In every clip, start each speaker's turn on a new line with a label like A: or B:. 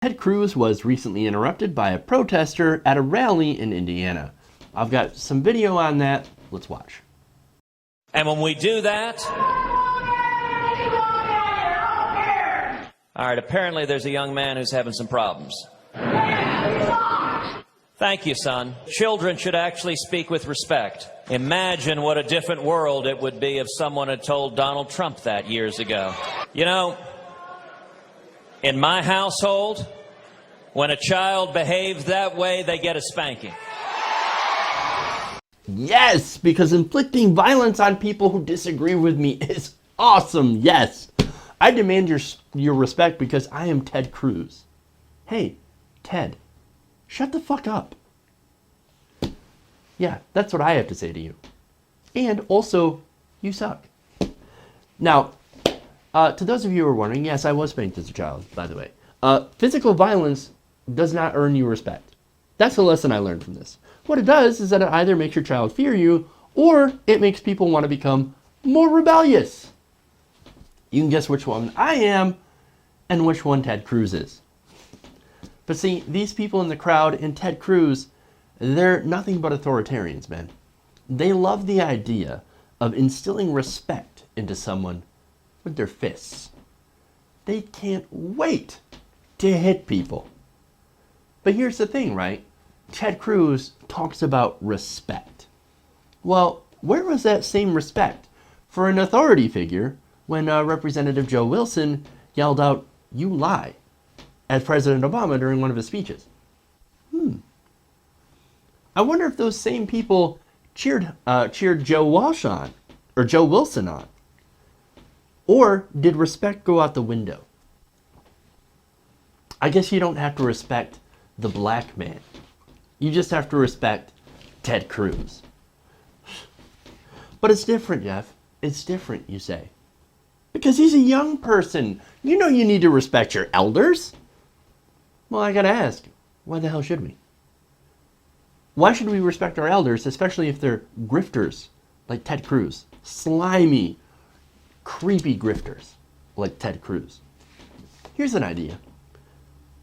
A: Ted Cruz was recently interrupted by a protester at a rally in Indiana. I've got some video on that. Let's watch.
B: And when we do that... All right, apparently there's a young man who's having some problems. Thank you, son. Children should actually speak with respect. Imagine what a different world it would be if someone had told Donald Trump that years ago. You know, in my household, when a child behaves that way, they get a spanking.
A: Yes, because inflicting violence on people who disagree with me is awesome. Yes. I demand your respect because I am Ted Cruz. Hey, Ted, shut the fuck up. Yeah, that's what I have to say to you. And also, you suck. Now, to those of you who are wondering, yes, I was spanked as a child, by the way. Physical violence does not earn you respect. That's the lesson I learned from this. What it does is that it either makes your child fear you, or it makes people want to become more rebellious. You can guess which one I am and which one Ted Cruz is. But see, these people in the crowd and Ted Cruz, they're nothing but authoritarians, man. They love the idea of instilling respect into someone with their fists. They can't wait to hit people. But here's the thing, right? Ted Cruz talks about respect. Well, where was that same respect for an authority figure when Representative Joe Wilson yelled out, "You lie," at President Obama during one of his speeches? I wonder if those same people cheered Joe Wilson on. Or did respect go out the window? I guess you don't have to respect the black man. You just have to respect Ted Cruz. But it's different, Jeff. It's different, you say. Because he's a young person. You know you need to respect your elders. Well, I gotta ask, why the hell should we? Why should we respect our elders, especially if they're grifters like Ted Cruz? Slimy, creepy grifters like Ted Cruz. Here's an idea.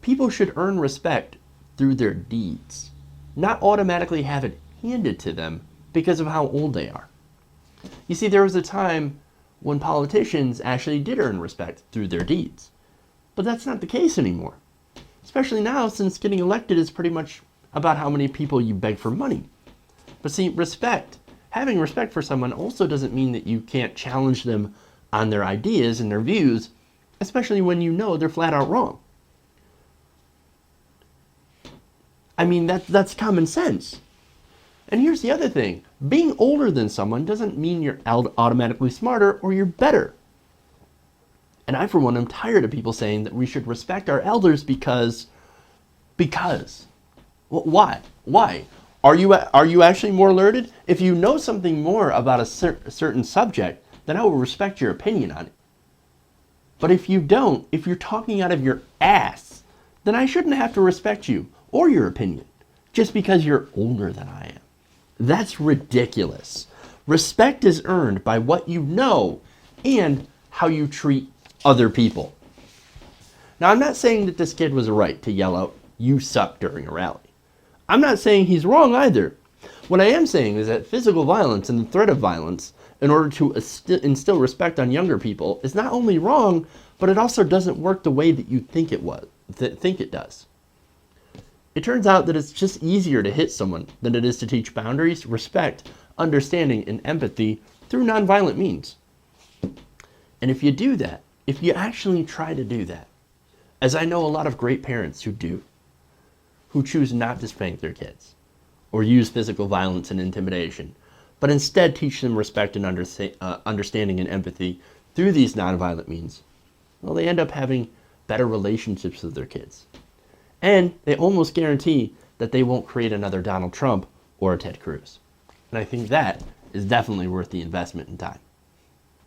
A: People should earn respect through their deeds, not automatically have it handed to them because of how old they are. You see, there was a time when politicians actually did earn respect through their deeds. But that's not the case anymore. Especially now, since getting elected is pretty much about how many people you beg for money. But see, having respect for someone also doesn't mean that you can't challenge them on their ideas and their views, especially when you know they're flat out wrong. I mean, that's common sense. And here's the other thing. Being older than someone doesn't mean you're automatically smarter or you're better. And I, for one, am tired of people saying that we should respect our elders because. Well, why? Why? Are you actually more alerted? If you know something more about a certain subject, then I will respect your opinion on it. But if you don't, if you're talking out of your ass, then I shouldn't have to respect you or your opinion just because you're older than I am. That's ridiculous. Respect is earned by what you know and how you treat other people. Now, I'm not saying that this kid was right to yell out, "You suck," during a rally. I'm not saying he's wrong either. What I am saying is that physical violence and the threat of violence in order to instill respect on younger people is not only wrong, but it also doesn't work the way that you think it does. It turns out that it's just easier to hit someone than it is to teach boundaries, respect, understanding, and empathy through nonviolent means. And if you do that, if you actually try to do that, as I know a lot of great parents who do, who choose not to spank their kids or use physical violence and intimidation, but instead teach them respect and understanding and empathy through these nonviolent means, well, they end up having better relationships with their kids. And they almost guarantee that they won't create another Donald Trump or a Ted Cruz. And I think that is definitely worth the investment in time.